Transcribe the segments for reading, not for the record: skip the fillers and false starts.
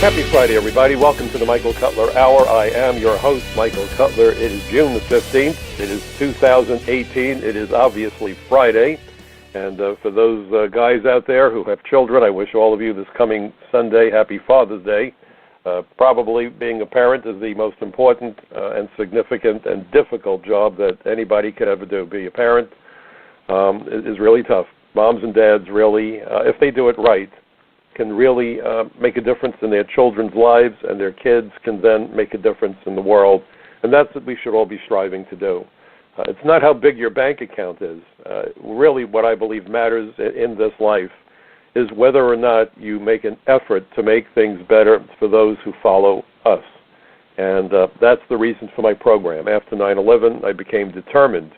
Happy Friday, everybody. Welcome to the Michael Cutler Hour. I am your host, Michael Cutler. It is June the 15th. It is 2018. It is obviously Friday. And for those guys out there who have children, I wish all of you this coming Sunday happy Father's Day. Probably being a parent is the most important and significant and difficult job that anybody could ever do. Be a parent is really tough. Moms and dads really, if they do it right, can really make a difference in their children's lives, and their kids can then make a difference in the world. And that's what we should all be striving to do. It's not how big your bank account is. Really what I believe matters in this life is whether or not you make an effort to make things better for those who follow us. And that's the reason for my program. After 9/11, I became determined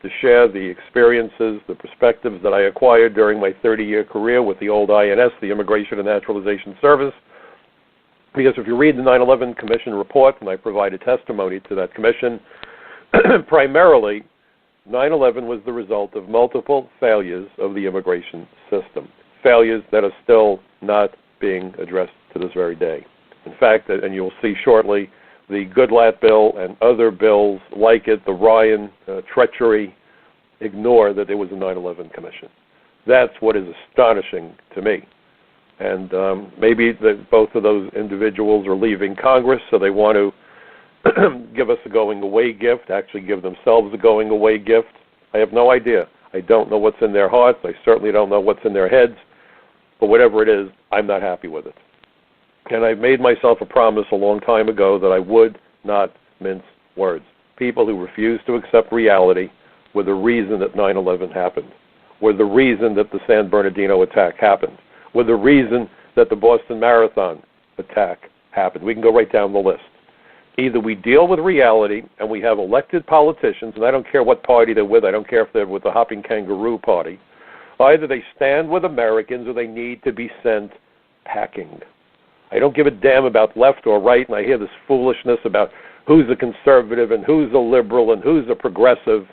to share the experiences, the perspectives that I acquired during my 30-year career with the old INS, the Immigration and Naturalization Service. Because if you read the 9/11 Commission report, and I provided testimony to that commission, primarily 9/11 was the result of multiple failures of the immigration system, failures that are still not being addressed to this very day. In fact, and you'll see shortly, the Goodlatte bill and other bills like it, the Ryan treachery, ignore that there was a 9/11 commission. That's what is astonishing to me. And maybe both of those individuals are leaving Congress, so they want to give us a going-away gift, actually give themselves a going-away gift. I have no idea. I don't know what's in their hearts. I certainly don't know what's in their heads. But whatever it is, I'm not happy with it. And I made myself a promise a long time ago that I would not mince words. People who refuse to accept reality were the reason that 9/11 happened, were the reason that the San Bernardino attack happened, were the reason that the Boston Marathon attack happened. We can go right down the list. Either we deal with reality and we have elected politicians, and I don't care what party they're with, I don't care if they're with the Hopping Kangaroo Party, either they stand with Americans or they need to be sent packing. I don't give a damn about left or right, and I hear this foolishness about who's a conservative and who's a liberal and who's a progressive.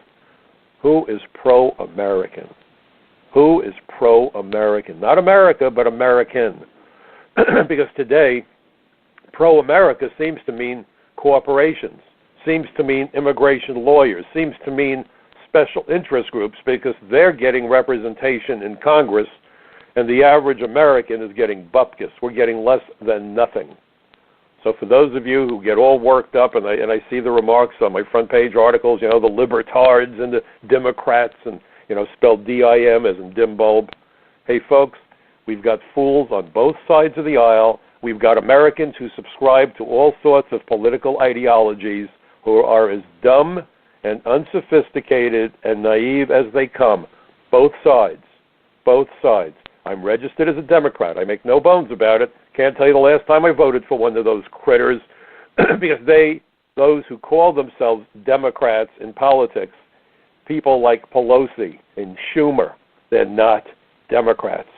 Who is pro-American? Who is pro-American? Not America, but American. Because today, pro-America seems to mean corporations, seems to mean immigration lawyers, seems to mean special interest groups, because they're getting representation in Congress, and the average American is getting bupkis. We're getting less than nothing. So for those of you who get all worked up, and I see the remarks on my front page articles, the libertards and the Democrats, and, spelled D-I-M as in dim bulb. Hey, folks, we've got fools on both sides of the aisle. We've got Americans who subscribe to all sorts of political ideologies who are as dumb and unsophisticated and naive as they come. Both sides. Both sides. I'm registered as a Democrat. I make no bones about it. Can't tell you the last time I voted for one of those critters because those who call themselves Democrats in politics, people like Pelosi and Schumer, they're not Democrats,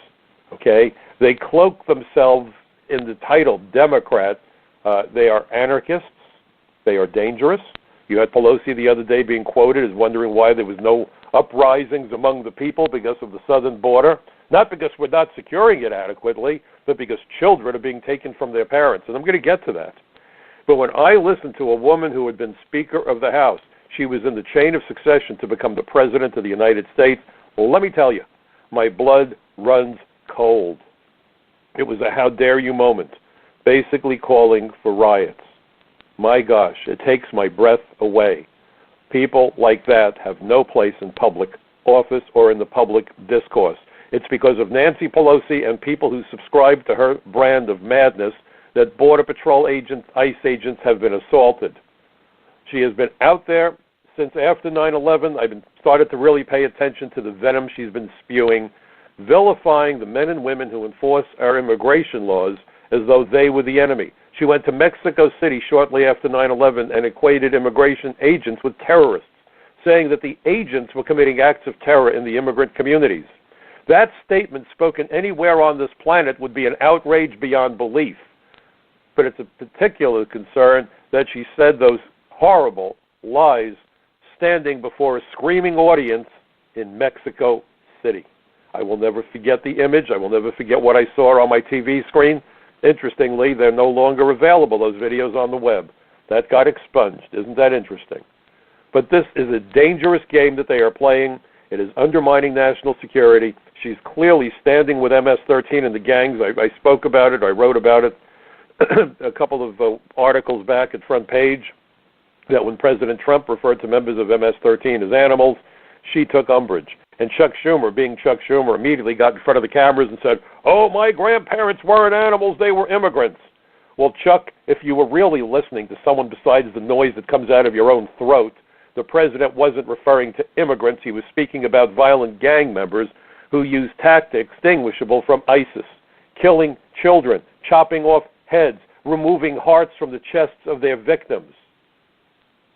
okay? They cloak themselves in the title Democrat. They are anarchists. They are dangerous. You had Pelosi the other day being quoted as wondering why there was no uprisings among the people because of the southern border. Not because we're not securing it adequately, but because children are being taken from their parents. And I'm going to get to that. But when I listened to a woman who had been Speaker of the House, she was in the chain of succession to become the President of the United States. Well, let me tell you, my blood runs cold. It was a how dare you moment, basically calling for riots. My gosh, it takes my breath away. People like that have no place in public office or in the public discourse. It's because of Nancy Pelosi and people who subscribe to her brand of madness that Border Patrol agents, ICE agents have been assaulted. She has been out there since after 9/11. I've started to really pay attention to the venom she's been spewing, vilifying the men and women who enforce our immigration laws as though they were the enemy. She went to Mexico City shortly after 9/11 and equated immigration agents with terrorists, saying that the agents were committing acts of terror in the immigrant communities. That statement spoken anywhere on this planet would be an outrage beyond belief. But it's a particular concern that she said those horrible lies standing before a screaming audience in Mexico City. I will never forget the image. I will never forget what I saw on my TV screen. Interestingly, they're no longer available, those videos on the web. That got expunged. Isn't that interesting? But this is a dangerous game that they are playing. It is undermining national security. She's clearly standing with MS-13 and the gangs. I spoke about it. I wrote about it a couple of articles back at Front Page, that when President Trump referred to members of MS-13 as animals, she took umbrage. And Chuck Schumer, being Chuck Schumer, immediately got in front of the cameras and said, "Oh, my grandparents weren't animals, they were immigrants." Well, Chuck, if you were really listening to someone besides the noise that comes out of your own throat, the president wasn't referring to immigrants. He was speaking about violent gang members who use tactics distinguishable from ISIS, killing children, chopping off heads, removing hearts from the chests of their victims.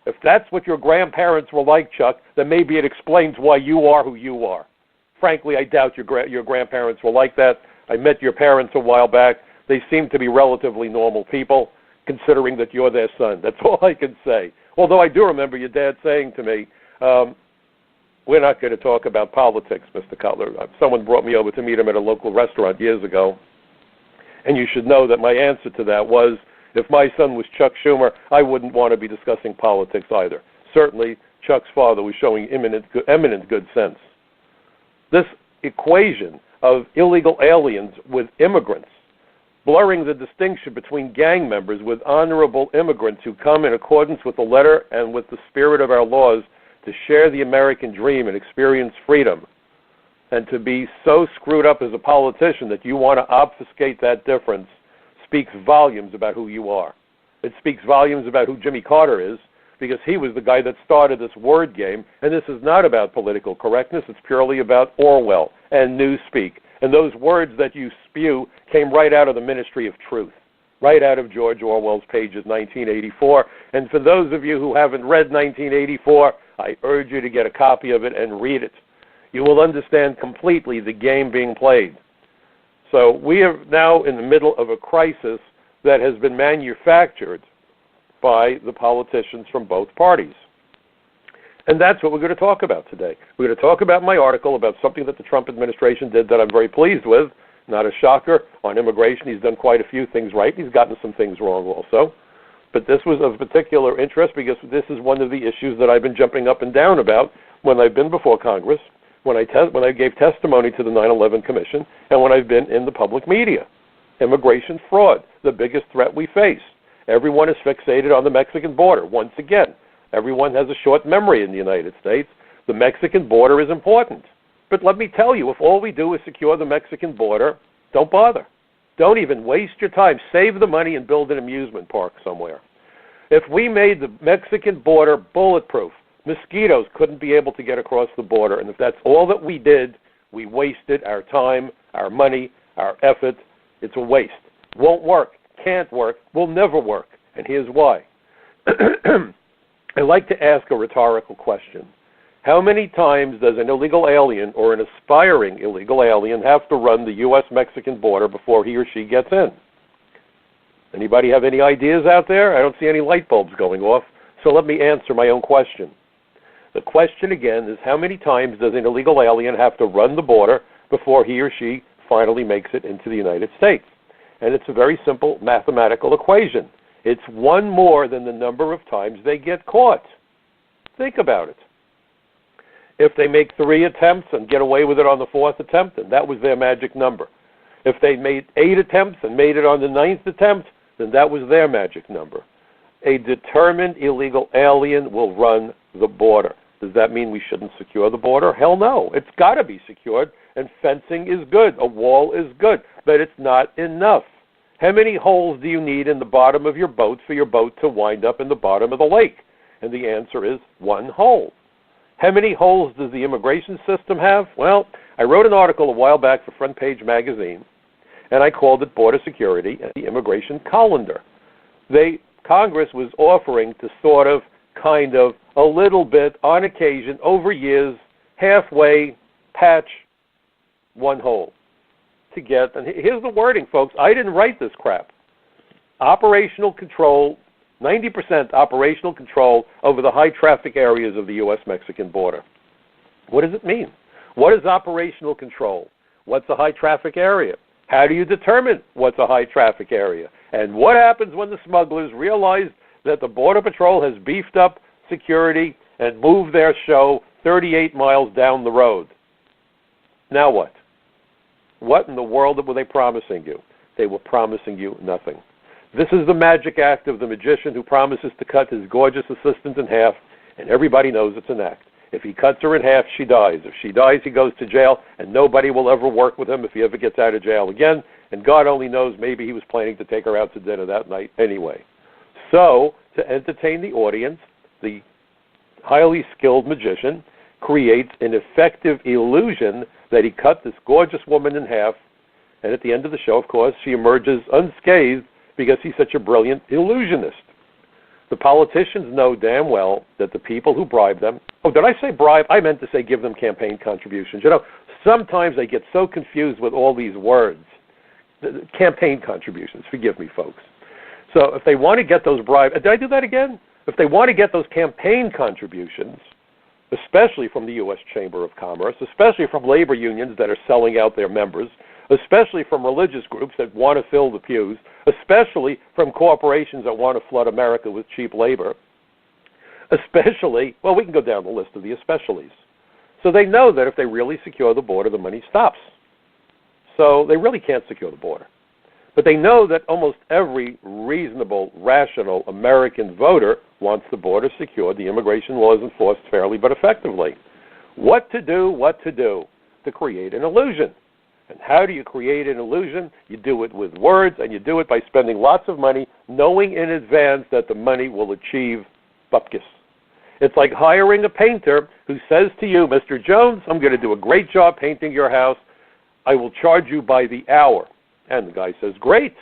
If that's what your grandparents were like, Chuck, then maybe it explains why you are who you are. Frankly, I doubt your grandparents were like that. I met your parents a while back. They seem to be relatively normal people, considering that you're their son. That's all I can say. Although I do remember your dad saying to me, we're not going to talk about politics, Mr. Cutler. Someone brought me over to meet him at a local restaurant years ago, and you should know that my answer to that was, if my son was Chuck Schumer, I wouldn't want to be discussing politics either. Certainly, Chuck's father was showing eminent good sense. This equation of illegal aliens with immigrants, blurring the distinction between gang members with honorable immigrants who come in accordance with the letter and with the spirit of our laws to share the American dream and experience freedom, and to be so screwed up as a politician that you want to obfuscate that difference, speaks volumes about who you are. It speaks volumes about who Jimmy Carter is, because he was the guy that started this word game, and this is not about political correctness. It's purely about Orwell and Newspeak. And those words that you spew came right out of the Ministry of Truth, right out of George Orwell's pages, 1984. And for those of you who haven't read 1984, I urge you to get a copy of it and read it. You will understand completely the game being played. So we are now in the middle of a crisis that has been manufactured by the politicians from both parties. And that's what we're going to talk about today. We're going to talk about my article about something that the Trump administration did that I'm very pleased with. Not a shocker. On immigration, he's done quite a few things right. He's gotten some things wrong also. But this was of particular interest because this is one of the issues that I've been jumping up and down about when I've been before Congress, when I gave testimony to the 9/11 Commission, and when I've been in the public media. Immigration fraud, the biggest threat we face. Everyone is fixated on the Mexican border. Once again, everyone has a short memory in the United States. The Mexican border is important. But let me tell you, if all we do is secure the Mexican border, don't bother. Don't even waste your time. Save the money and build an amusement park somewhere. If we made the Mexican border bulletproof, mosquitoes couldn't be able to get across the border. And if that's all that we did, we wasted our time, our money, our effort. It's a waste. Won't work, can't work, will never work. And here's why. I like to ask a rhetorical question. How many times does an illegal alien or an aspiring illegal alien have to run the U.S.-Mexican border before he or she gets in? Anybody have any ideas out there? I don't see any light bulbs going off, so let me answer my own question. The question again is, how many times does an illegal alien have to run the border before he or she finally makes it into the United States? And it's a very simple mathematical equation. It's one more than the number of times they get caught. Think about it. If they make 3 attempts and get away with it on the 4th attempt, then that was their magic number. If they made 8 attempts and made it on the 9th attempt, then that was their magic number. A determined illegal alien will run the border. Does that mean we shouldn't secure the border? Hell no. It's got to be secured, and fencing is good. A wall is good, but it's not enough. How many holes do you need in the bottom of your boat for your boat to wind up in the bottom of the lake? And the answer is 1 hole. How many holes does the immigration system have? Well, I wrote an article a while back for Front Page magazine, and I called it Border Security and the Immigration Colander. Congress was offering to sort of, kind of, a little bit, on occasion, over years, halfway patch 1 hole to get, and here's the wording, folks. I didn't write this crap. Operational control, 90% operational control over the high traffic areas of the U.S.-Mexican border. What does it mean? What is operational control? What's a high traffic area? How do you determine what's a high traffic area? And what happens when the smugglers realize that the Border Patrol has beefed up security and moved their show 38 miles down the road? Now what? What in the world were they promising you? They were promising you nothing. This is the magic act of the magician who promises to cut his gorgeous assistant in half, and everybody knows it's an act. If he cuts her in half, she dies. If she dies, he goes to jail, and nobody will ever work with him if he ever gets out of jail again, and God only knows, maybe he was planning to take her out to dinner that night anyway. So, to entertain the audience, the highly skilled magician creates an effective illusion that he cut this gorgeous woman in half, and at the end of the show, of course, she emerges unscathed because he's such a brilliant illusionist. The politicians know damn well that the people who bribe them, oh, did I say bribe? I meant to say give them campaign contributions. You know, sometimes I get so confused with all these words. Campaign contributions, forgive me, folks. So if they want to get those bribes, did I do that again? If they want to get those campaign contributions, especially from the U.S. Chamber of Commerce, especially from labor unions that are selling out their members, especially from religious groups that want to fill the pews, especially from corporations that want to flood America with cheap labor, especially, well, we can go down the list of the especiallys. So they know that if they really secure the border, the money stops. So they really can't secure the border. But they know that almost every reasonable, rational American voter wants the border secured, the immigration laws enforced fairly but effectively. What to do to create an illusion. And how do you create an illusion? You do it with words, and you do it by spending lots of money, knowing in advance that the money will achieve bupkis. It's like hiring a painter who says to you, Mr. Jones, I'm going to do a great job painting your house. I will charge you by the hour. And the guy says, great.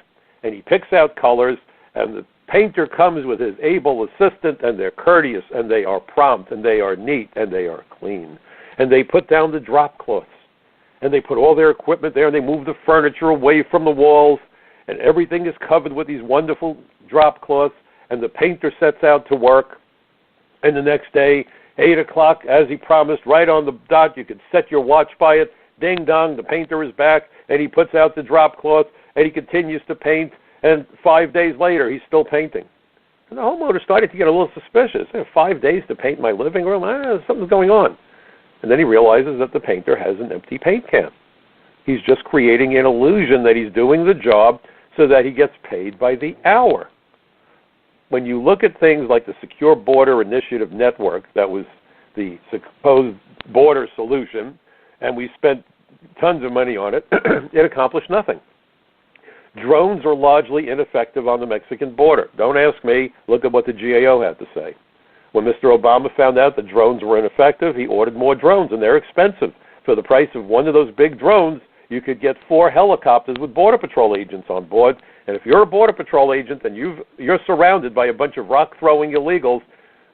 And he picks out colors, and the painter comes with his able assistant, and they're courteous, and they are prompt, and they are neat, and they are clean. And they put down the drop cloths. And they put all their equipment there, and they move the furniture away from the walls, and everything is covered with these wonderful drop cloths, and the painter sets out to work. And the next day, 8 o'clock, as he promised, right on the dot, you could set your watch by it. Ding dong, the painter is back, and he puts out the drop cloth, and he continues to paint, and 5 days later, he's still painting. And the homeowner started to get a little suspicious. 5 days to paint my living room? Something's going on. And then he realizes that the painter has an empty paint can. He's just creating an illusion that he's doing the job so that he gets paid by the hour. When you look at things like the Secure Border Initiative Network, that was the supposed border solution, and we spent tons of money on it, it accomplished nothing. Drones are largely ineffective on the Mexican border. Don't ask me. Look at what the GAO had to say. When Mr. Obama found out that drones were ineffective, he ordered more drones, and they're expensive. For the price of one of those big drones, you could get 4 helicopters with Border Patrol agents on board. And if you're a Border Patrol agent and you're surrounded by a bunch of rock-throwing illegals,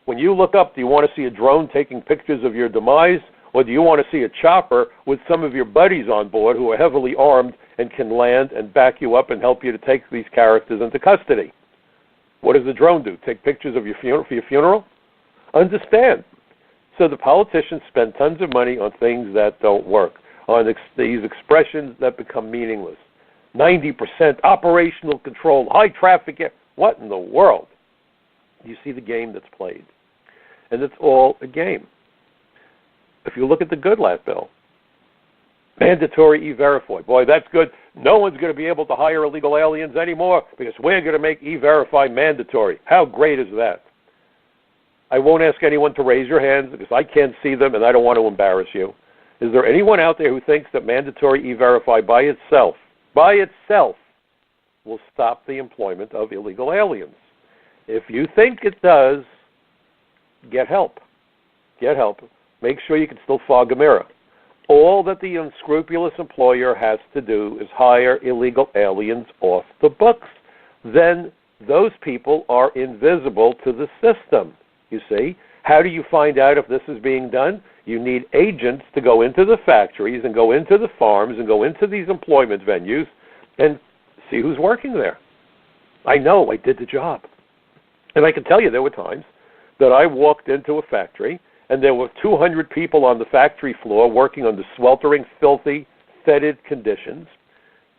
when you look up, do you want to see a drone taking pictures of your demise, or do you want to see a chopper with some of your buddies on board who are heavily armed and can land and back you up and help you to take these characters into custody? What does the drone do? Take pictures of your funeral? Understand. So the politicians spend tons of money on things that don't work, on these expressions that become meaningless. 90% operational control, high traffic. What in the world? You see the game that's played. And it's all a game. If you look at the Goodlatte bill, mandatory E-Verify. Boy, that's good. No one's going to be able to hire illegal aliens anymore because we're going to make E-Verify mandatory. How great is that? I won't ask anyone to raise your hands because I can't see them and I don't want to embarrass you. Is there anyone out there who thinks that mandatory E-Verify by itself, will stop the employment of illegal aliens? If you think it does, get help. Get help. Make sure you can still fog a mirror. All that the unscrupulous employer has to do is hire illegal aliens off the books. Then those people are invisible to the system. You see, how do you find out if this is being done? You need agents to go into the factories and go into the farms and go into these employment venues and see who's working there. I know, I did the job. And I can tell you there were times that I walked into a factory and there were 200 people on the factory floor working under sweltering, filthy, fetid conditions.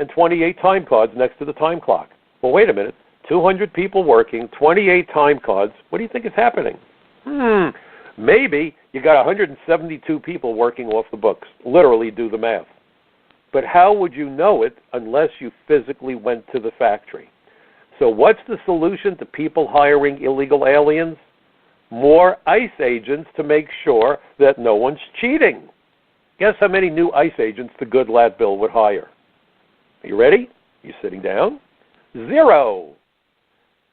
and 28 time cards next to the time clock. Well, wait a minute. 200 people working, 28 time cards. What do you think is happening? Maybe you got 172 people working off the books. Literally do the math. But how would you know it unless you physically went to the factory? So what's the solution to people hiring illegal aliens? More ICE agents to make sure that no one's cheating. Guess how many new ICE agents the good lad Bill would hire? Are you ready? You sitting down? 0.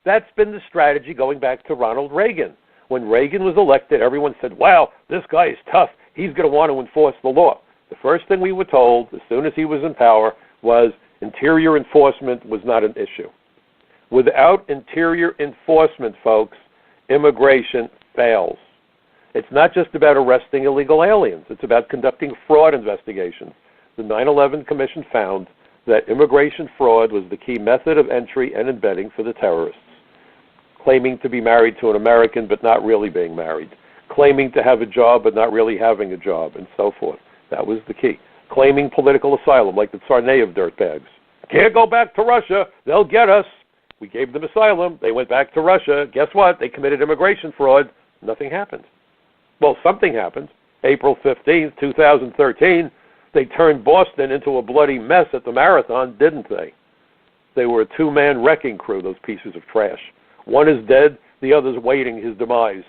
That's been the strategy going back to Ronald Reagan. When Reagan was elected, everyone said, wow, this guy is tough. He's going to want to enforce the law. The first thing we were told as soon as he was in power was interior enforcement was not an issue. Without interior enforcement, folks, immigration fails. It's not just about arresting illegal aliens. It's about conducting fraud investigations. The 9/11 Commission found that immigration fraud was the key method of entry and embedding for the terrorists. Claiming to be married to an American but not really being married. Claiming to have a job but not really having a job, and so forth. That was the key. Claiming political asylum, like the Tsarnaev dirtbags. Can't go back to Russia. They'll get us. We gave them asylum. They went back to Russia. Guess what? They committed immigration fraud. Nothing happened. Well, something happened. April 15th, 2013, they turned Boston into a bloody mess at the marathon, didn't they? They were a two-man wrecking crew, those pieces of trash. One is dead. The other's waiting his demise.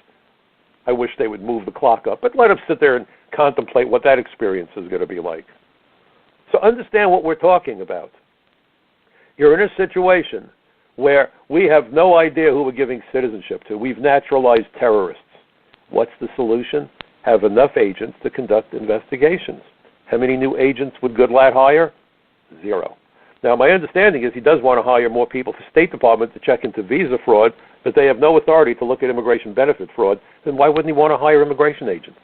I wish they would move the clock up, but let them sit there and contemplate what that experience is going to be like. So understand what we're talking about. You're in a situation where we have no idea who we're giving citizenship to. We've naturalized terrorists. What's the solution? Have enough agents to conduct investigations. How many new agents would Goodlatte hire? 0. Now, my understanding is he does want to hire more people for State Department to check into visa fraud, but they have no authority to look at immigration benefit fraud. Then why wouldn't he want to hire immigration agents?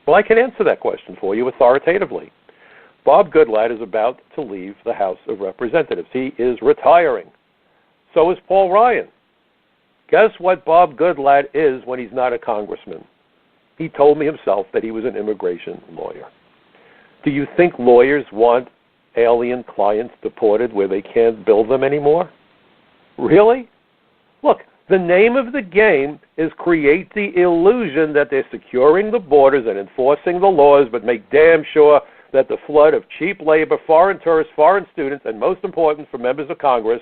Well, I can answer that question for you authoritatively. Bob Goodlatte is about to leave the House of Representatives. He is retiring. So is Paul Ryan. Guess what Bob Goodlatte is when he's not a congressman? He told me himself that he was an immigration lawyer. Do you think lawyers want alien clients deported where they can't bill them anymore? Really? Look, the name of the game is create the illusion that they're securing the borders and enforcing the laws, but make damn sure that the flood of cheap labor, foreign tourists, foreign students, and most important for members of Congress,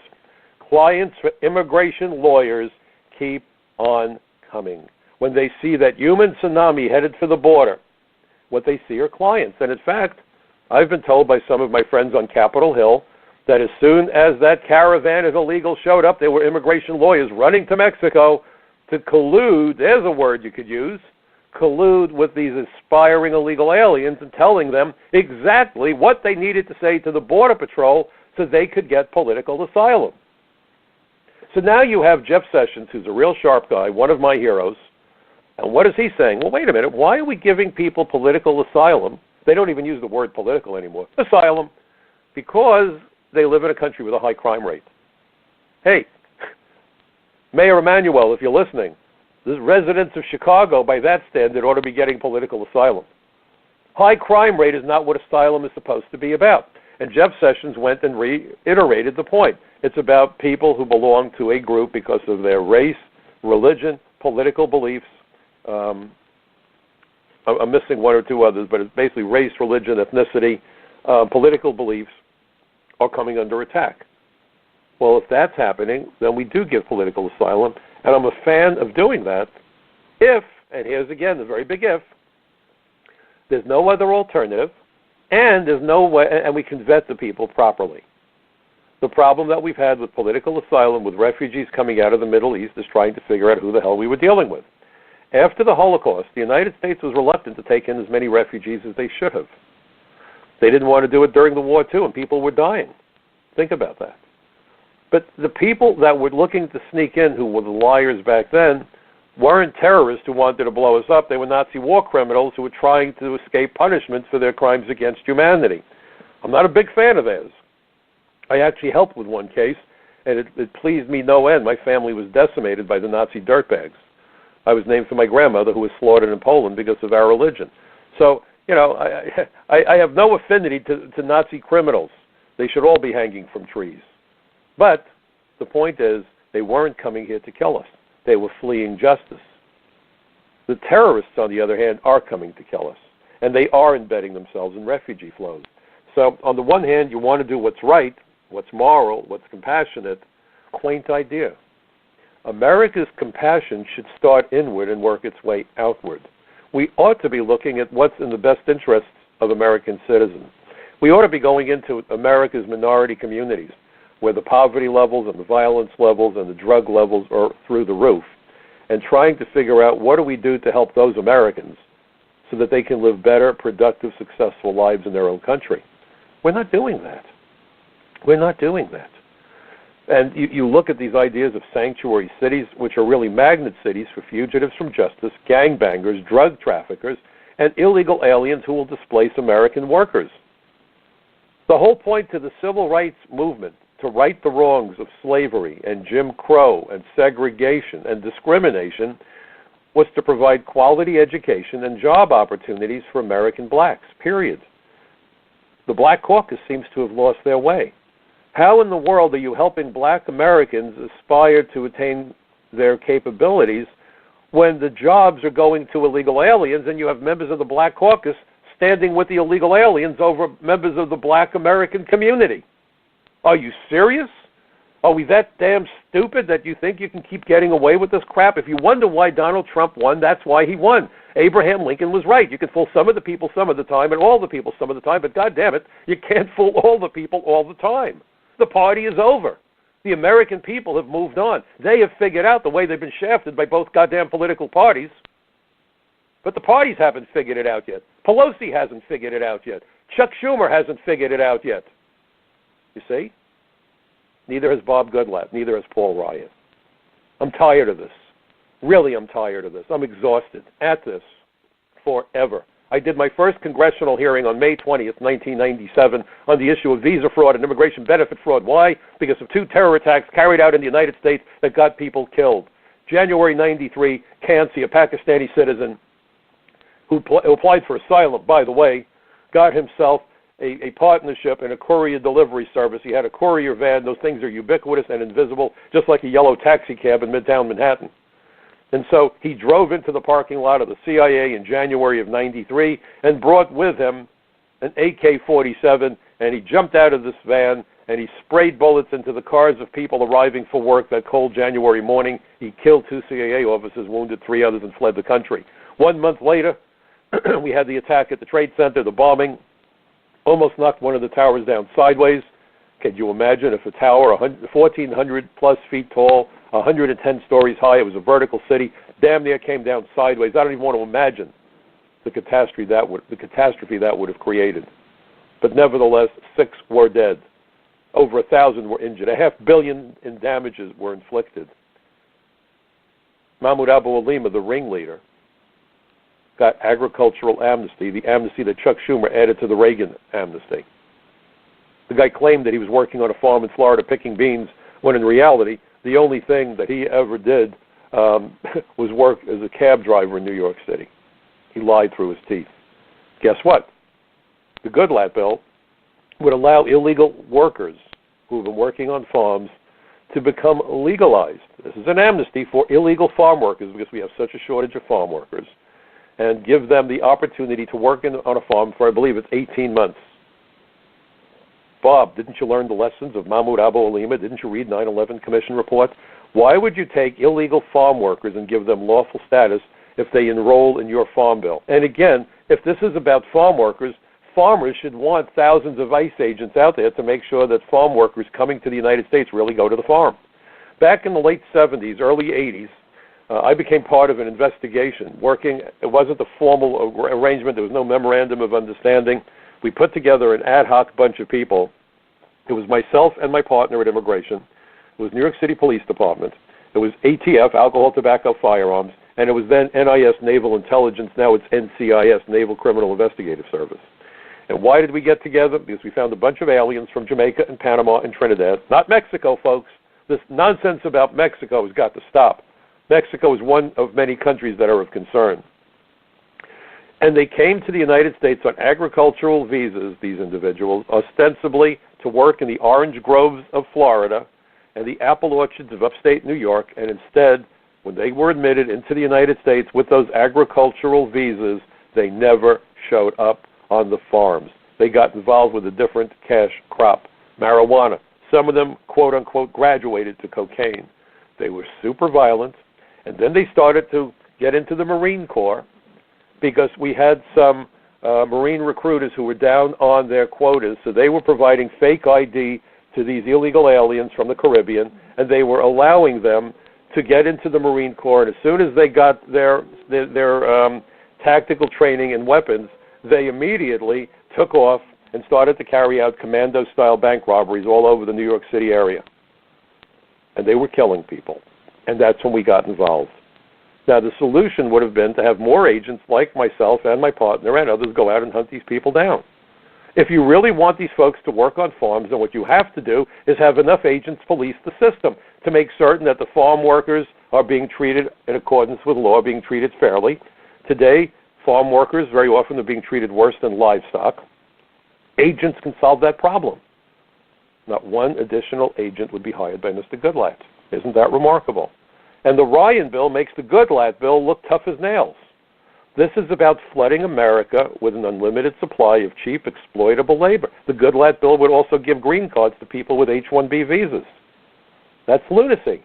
clients for immigration lawyers keep on coming. When they see that human tsunami headed for the border, what they see are clients. And in fact, I've been told by some of my friends on Capitol Hill that as soon as that caravan of illegals showed up, there were immigration lawyers running to Mexico to collude, there's a word you could use, collude with these aspiring illegal aliens and telling them exactly what they needed to say to the Border Patrol so they could get political asylum. So now you have Jeff Sessions, who's a real sharp guy, one of my heroes, and what is he saying? Well, wait a minute, why are we giving people political asylum? They don't even use the word political anymore. Asylum. Because they live in a country with a high crime rate. Hey, Mayor Emanuel, if you're listening, the residents of Chicago, by that standard, ought to be getting political asylum. High crime rate is not what asylum is supposed to be about. And Jeff Sessions went and reiterated the point. It's about people who belong to a group because of their race, religion, political beliefs. I'm missing one or two others, but it's basically race, religion, ethnicity, political beliefs are coming under attack. Well, if that's happening, then we do give political asylum, and I'm a fan of doing that if, and here's again the very big if, there's no other alternative, and there's no way, and we can vet the people properly. The problem that we've had with political asylum, with refugees coming out of the Middle East, is trying to figure out who the hell we were dealing with. After the Holocaust, the United States was reluctant to take in as many refugees as they should have. They didn't want to do it during the war, too, and people were dying. Think about that. But the people that were looking to sneak in, who were the liars back then, weren't terrorists who wanted to blow us up. They were Nazi war criminals who were trying to escape punishment for their crimes against humanity. I'm not a big fan of theirs. I actually helped with one case, and it pleased me no end. My family was decimated by the Nazi dirtbags. I was named for my grandmother, who was slaughtered in Poland because of our religion. So, you know, I have no affinity to Nazi criminals. They should all be hanging from trees. But the point is, they weren't coming here to kill us. They were fleeing justice. The terrorists, on the other hand, are coming to kill us, and they are embedding themselves in refugee flows. So on the one hand, you want to do what's right, what's moral, what's compassionate. Quaint idea. America's compassion should start inward and work its way outward. We ought to be looking at what's in the best interests of American citizens. We ought to be going into America's minority communities, where the poverty levels and the violence levels and the drug levels are through the roof, and trying to figure out what do we do to help those Americans so that they can live better, productive, successful lives in their own country. We're not doing that. We're not doing that. And you look at these ideas of sanctuary cities, which are really magnet cities for fugitives from justice, gangbangers, drug traffickers, and illegal aliens who will displace American workers. The whole point to the civil rights movement, to right the wrongs of slavery and Jim Crow and segregation and discrimination, was to provide quality education and job opportunities for American blacks, period. The Black Caucus seems to have lost their way. How in the world are you helping black Americans aspire to attain their capabilities when the jobs are going to illegal aliens and you have members of the Black Caucus standing with the illegal aliens over members of the black American community? Are you serious? Are we that damn stupid that you think you can keep getting away with this crap? If you wonder why Donald Trump won, that's why he won. Abraham Lincoln was right. You can fool some of the people some of the time and all the people some of the time, but God damn it, you can't fool all the people all the time. The party is over. The American people have moved on. They have figured out the way they've been shafted by both goddamn political parties. But the parties haven't figured it out yet. Pelosi hasn't figured it out yet. Chuck Schumer hasn't figured it out yet. You see? Neither has Bob Goodlatte. Neither has Paul Ryan. I'm tired of this. Really, I'm tired of this. I'm exhausted at this forever. I did my first congressional hearing on May 20th, 1997, on the issue of visa fraud and immigration benefit fraud. Why? Because of 2 terror attacks carried out in the United States that got people killed. January 93, Kansi, a Pakistani citizen who applied for asylum, by the way, got himself a partnership in a courier delivery service. He had a courier van. Those things are ubiquitous and invisible, just like a yellow taxi cab in Midtown Manhattan. And so he drove into the parking lot of the CIA in January of 93 and brought with him an AK-47, and he jumped out of this van and he sprayed bullets into the cars of people arriving for work that cold January morning. He killed 2 CIA officers, wounded 3 others, and fled the country. 1 month later, we had the attack at the Trade Center, the bombing, almost knocked one of the towers down sideways. Can you imagine if a tower 1,400 plus feet tall, 110 stories high, it was a vertical city, damn near came down sideways. I don't even want to imagine the catastrophe that would have created. But nevertheless, 6 were dead. Over 1,000 were injured. $500 million in damages were inflicted. Mahmoud Abu Alima, the ringleader, got agricultural amnesty, the amnesty that Chuck Schumer added to the Reagan amnesty. The guy claimed that he was working on a farm in Florida picking beans, when in reality, the only thing that he ever did was work as a cab driver in New York City. He lied through his teeth. Guess what? The Goodlatte bill would allow illegal workers who have been working on farms to become legalized. This is an amnesty for illegal farm workers because we have such a shortage of farm workers, and give them the opportunity to work on a farm for, I believe it's 18 months. Bob, didn't you learn the lessons of Mahmoud Abu Alima? Didn't you read 9/11 Commission reports? Why would you take illegal farm workers and give them lawful status if they enroll in your farm bill? And again, if this is about farm workers, farmers should want thousands of ICE agents out there to make sure that farm workers coming to the United States really go to the farm. Back in the late 70s, early 80s, I became part of an investigation working. It wasn't a formal arrangement. There was no memorandum of understanding. We put together an ad hoc bunch of people. It was myself and my partner at immigration. It was New York City Police Department. It was ATF, Alcohol, Tobacco, Firearms, and it was then NIS, Naval Intelligence. Now it's NCIS, Naval Criminal Investigative Service. And why did we get together? Because we found a bunch of aliens from Jamaica and Panama and Trinidad. Not Mexico, folks. This nonsense about Mexico has got to stop. Mexico is one of many countries that are of concern. And they came to the United States on agricultural visas, these individuals, ostensibly to work in the orange groves of Florida and the apple orchards of upstate New York, and instead, when they were admitted into the United States with those agricultural visas, they never showed up on the farms. They got involved with a different cash crop, marijuana. Some of them, quote unquote, graduated to cocaine. They were super violent, and then they started to get into the Marine Corps because we had some Marine recruiters who were down on their quotas, so they were providing fake ID to these illegal aliens from the Caribbean, and they were allowing them to get into the Marine Corps. And as soon as they got their tactical training and weapons, they immediately took off and started to carry out commando-style bank robberies all over the New York City area. And they were killing people. And that's when we got involved. Now, the solution would have been to have more agents like myself and my partner and others go out and hunt these people down. If you really want these folks to work on farms, then what you have to do is have enough agents police the system to make certain that the farm workers are being treated in accordance with law, being treated fairly. Today, farm workers very often are being treated worse than livestock. Agents can solve that problem. Not one additional agent would be hired by Mr. Goodlatte. Isn't that remarkable? And the Ryan bill makes the Goodlatte bill look tough as nails. This is about flooding America with an unlimited supply of cheap, exploitable labor. The Goodlatte bill would also give green cards to people with H-1B visas. That's lunacy.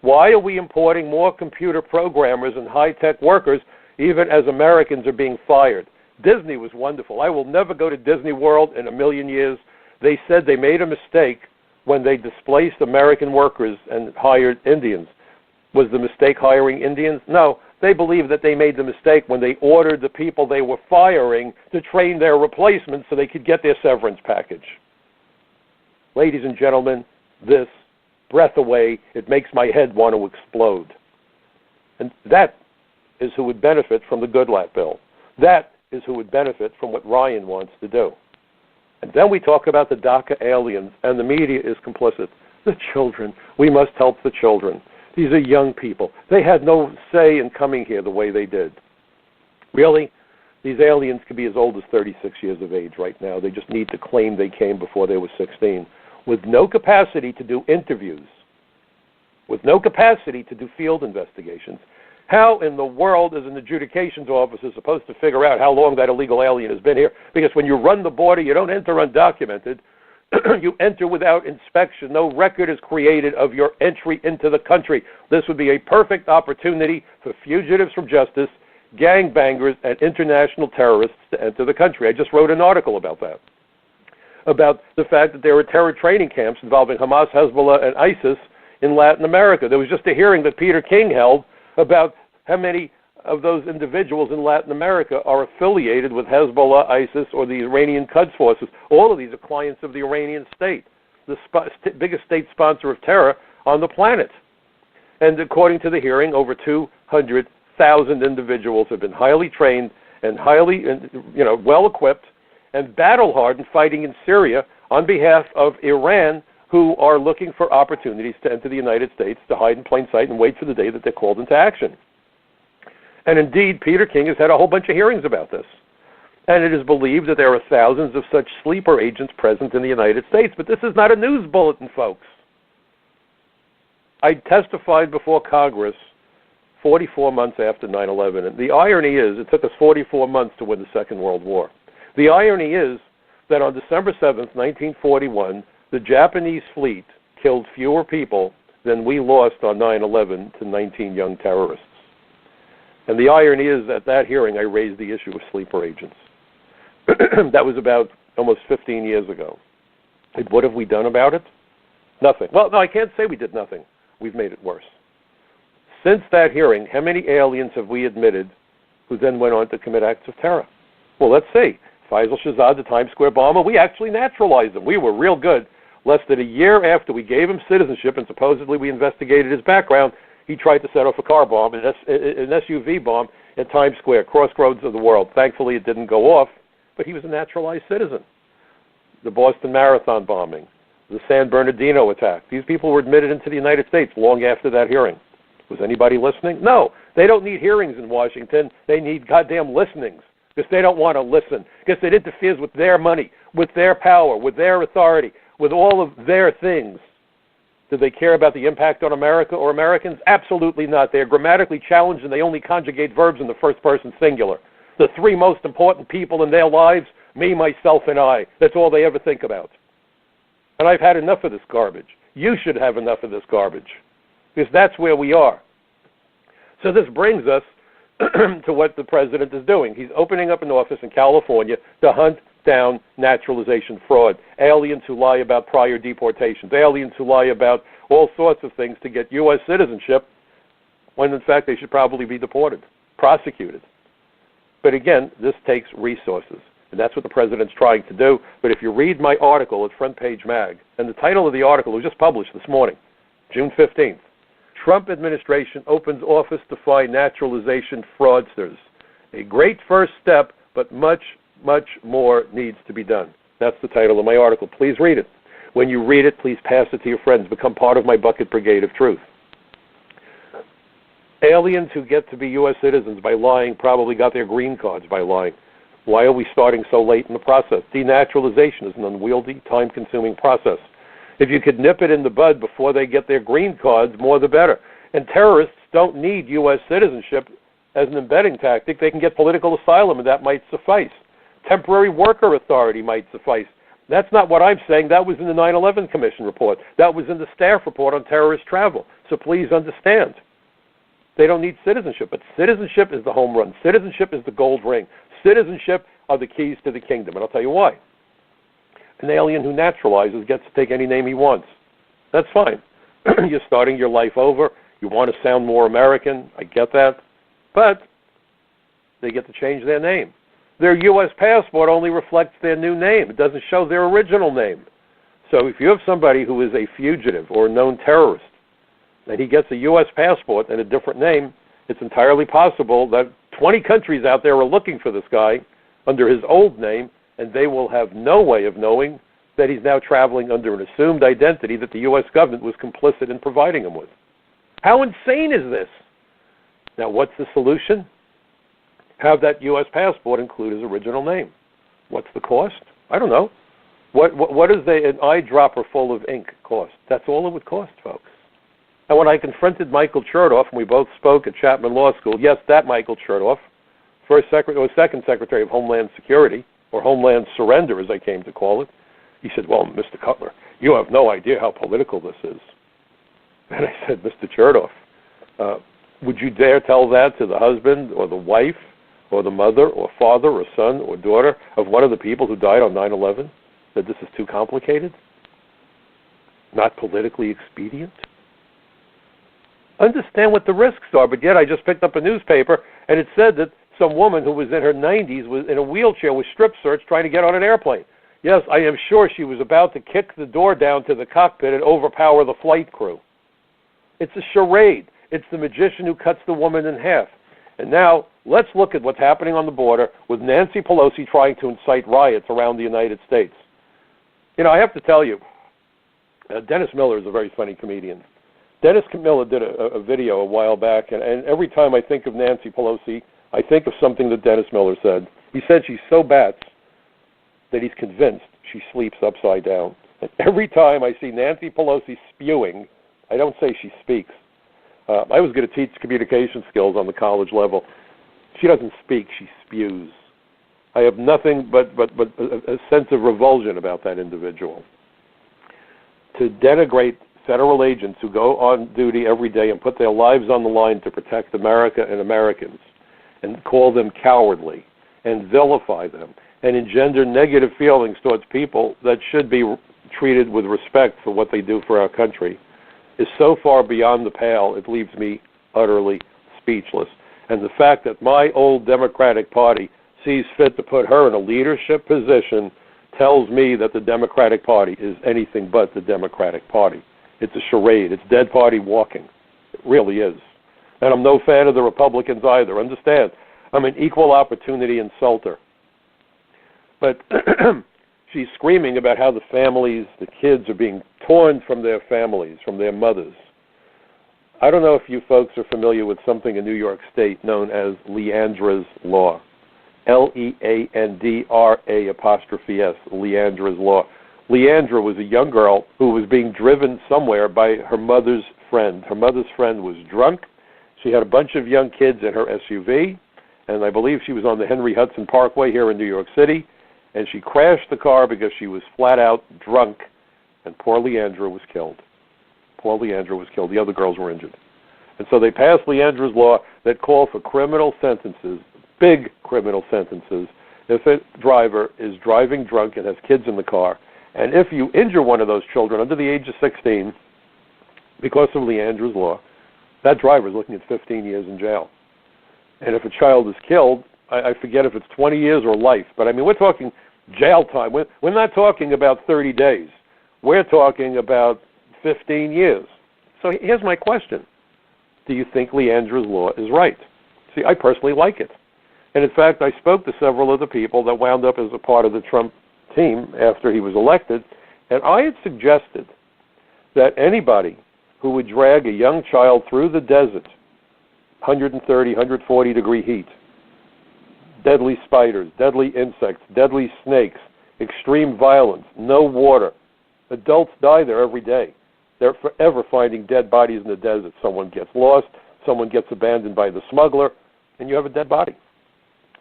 Why are we importing more computer programmers and high-tech workers even as Americans are being fired? Disney was wonderful. I will never go to Disney World in a million years. They said they made a mistake when they displaced American workers and hired Indians. Was the mistake hiring Indians? No. They believe that they made the mistake when they ordered the people they were firing to train their replacements so they could get their severance package. Ladies and gentlemen, this, breath away, it makes my head want to explode. And that is who would benefit from the Goodlatte bill. That is who would benefit from what Ryan wants to do. And then we talk about the DACA aliens, and the media is complicit. The children. We must help the children. These are young people. They had no say in coming here the way they did. Really, these aliens could be as old as 36 years of age right now. They just need to claim they came before they were 16, with no capacity to do interviews, with no capacity to do field investigations. How in the world is an adjudications officer supposed to figure out how long that illegal alien has been here? Because when you run the border, you don't enter undocumented. You enter without inspection. No record is created of your entry into the country. This would be a perfect opportunity for fugitives from justice, gangbangers, and international terrorists to enter the country. I just wrote an article about that, about the fact that there were terror training camps involving Hamas, Hezbollah, and ISIS in Latin America. There was just a hearing that Peter King held about how many of those individuals in Latin America are affiliated with Hezbollah, ISIS, or the Iranian Quds forces. All of these are clients of the Iranian state, the biggest state sponsor of terror on the planet. And according to the hearing, over 200,000 individuals have been highly trained and highly, well-equipped and battle-hardened fighting in Syria on behalf of Iran, who are looking for opportunities to enter the United States, to hide in plain sight and wait for the day that they're called into action. And indeed, Peter King has had a whole bunch of hearings about this. And it is believed that there are thousands of such sleeper agents present in the United States. But this is not a news bulletin, folks. I testified before Congress 44 months after 9/11. And the irony is, it took us 44 months to win the Second World War. The irony is that on December 7th, 1941, the Japanese fleet killed fewer people than we lost on 9/11 to 19 young terrorists. And the irony is, at that hearing, I raised the issue of sleeper agents. That was about almost 15 years ago. And what have we done about it? Nothing. Well, no, I can't say we did nothing. We've made it worse. Since that hearing, how many aliens have we admitted who then went on to commit acts of terror? Well, let's see. Faisal Shahzad, the Times Square bomber, we actually naturalized him. We were real good. Less than a year after we gave him citizenship and supposedly we investigated his background, he tried to set off a car bomb, an SUV bomb at Times Square, crossroads of the world. Thankfully, it didn't go off, but he was a naturalized citizen. The Boston Marathon bombing, the San Bernardino attack. These people were admitted into the United States long after that hearing. Was anybody listening? No. They don't need hearings in Washington. They need goddamn listenings, because they don't want to listen, because it interferes with their money, with their power, with their authority, with all of their things, do they care about the impact on America or Americans? Absolutely not. They are grammatically challenged, and they only conjugate verbs in the first person singular. The three most important people in their lives, me, myself, and I. That's all they ever think about. And I've had enough of this garbage. You should have enough of this garbage, because that's where we are. So this brings us to what the president is doing. He's opening up an office in California to hunt down naturalization fraud, aliens who lie about prior deportations, aliens who lie about all sorts of things to get U.S. citizenship, when in fact they should probably be deported, prosecuted. But again, this takes resources, and that's what the president's trying to do. But if you read my article at Front Page Mag, and the title of the article was just published this morning, June 15th, Trump administration opens office to find naturalization fraudsters. A great first step, but much more needs to be done. That's the title of my article. Please read it. When you read it, please pass it to your friends. Become part of my bucket brigade of truth. Aliens who get to be U.S. citizens by lying probably got their green cards by lying. Why are we starting so late in the process? Denaturalization is an unwieldy, time-consuming process. If you could nip it in the bud before they get their green cards, more the better. And terrorists don't need U.S. citizenship as an embedding tactic. They can get political asylum, and that might suffice. Temporary worker authority might suffice. That's not what I'm saying. That was in the 9/11 Commission report. That was in the staff report on terrorist travel. So please understand. They don't need citizenship, but citizenship is the home run. Citizenship is the gold ring. Citizenship are the keys to the kingdom, and I'll tell you why. An alien who naturalizes gets to take any name he wants. That's fine. You're starting your life over. You want to sound more American. I get that. But they get to change their name. Their U.S. passport only reflects their new name. It doesn't show their original name. So if you have somebody who is a fugitive or a known terrorist, and he gets a U.S. passport and a different name, it's entirely possible that 20 countries out there are looking for this guy under his old name, and they will have no way of knowing that he's now traveling under an assumed identity that the U.S. government was complicit in providing him with. How insane is this? Now, what's the solution? Have that U.S. passport include his original name. What's the cost? I don't know. What does an eyedropper full of ink cost? That's all it would cost, folks. And when I confronted Michael Chertoff, and we both spoke at Chapman Law School, yes, that Michael Chertoff, second Secretary of Homeland Security, or Homeland Surrender, as I came to call it, he said, well, Mr. Cutler, you have no idea how political this is. And I said, Mr. Chertoff, would you dare tell that to the husband or the wife or the mother or father or son or daughter of one of the people who died on 9/11, that this is too complicated? Not politically expedient? Understand what the risks are, but yet I just picked up a newspaper and it said that some woman who was in her 90s was in a wheelchair with strip search trying to get on an airplane. Yes, I am sure she was about to kick the door down to the cockpit and overpower the flight crew. It's a charade. It's the magician who cuts the woman in half. And now, let's look at what's happening on the border with Nancy Pelosi trying to incite riots around the United States. You know, I have to tell you, Dennis Miller is a very funny comedian. Dennis Miller did a video a while back, and every time I think of Nancy Pelosi, I think of something that Dennis Miller said. He said she's so bats that he's convinced she sleeps upside down. And every time I see Nancy Pelosi spewing, I don't say she speaks. I was going to teach communication skills on the college level. She doesn't speak, she spews. I have nothing but a sense of revulsion about that individual. To denigrate federal agents who go on duty every day and put their lives on the line to protect America and Americans, and call them cowardly, and vilify them, and engender negative feelings towards people that should be treated with respect for what they do for our country, is so far beyond the pale, it leaves me utterly speechless. And the fact that my old Democratic Party sees fit to put her in a leadership position tells me that the Democratic Party is anything but the Democratic Party. It's a charade. It's dead party walking. It really is. And I'm no fan of the Republicans either. Understand, I'm an equal opportunity insulter. But she's screaming about how the families, the kids, are being torn from their families, from their mothers. I don't know if you folks are familiar with something in New York State known as Leandra's Law. Leandra', Leandra's Law. Leandra was a young girl who was being driven somewhere by her mother's friend. Her mother's friend was drunk. She had a bunch of young kids in her SUV, and I believe she was on the Henry Hudson Parkway here in New York City, and she crashed the car because she was flat out drunk, and poor Leandra was killed. Poor Leandra was killed. The other girls were injured. And so they passed Leandra's law that called for criminal sentences, big criminal sentences, if a driver is driving drunk and has kids in the car. And if you injure one of those children under the age of 16, because of Leandra's law, that driver is looking at 15 years in jail. And if a child is killed, I forget if it's 20 years or life, but I mean, we're talking jail time. We're not talking about 30 days. We're talking about 15 years. So here's my question. Do you think Leandra's law is right? See, I personally like it. And in fact, I spoke to several of the people that wound up as a part of the Trump team after he was elected, and I had suggested that anybody who would drag a young child through the desert, 130, 140 degree heat, deadly spiders, deadly insects, deadly snakes, extreme violence, no water. Adults die there every day. They're forever finding dead bodies in the desert. Someone gets lost, someone gets abandoned by the smuggler, and you have a dead body.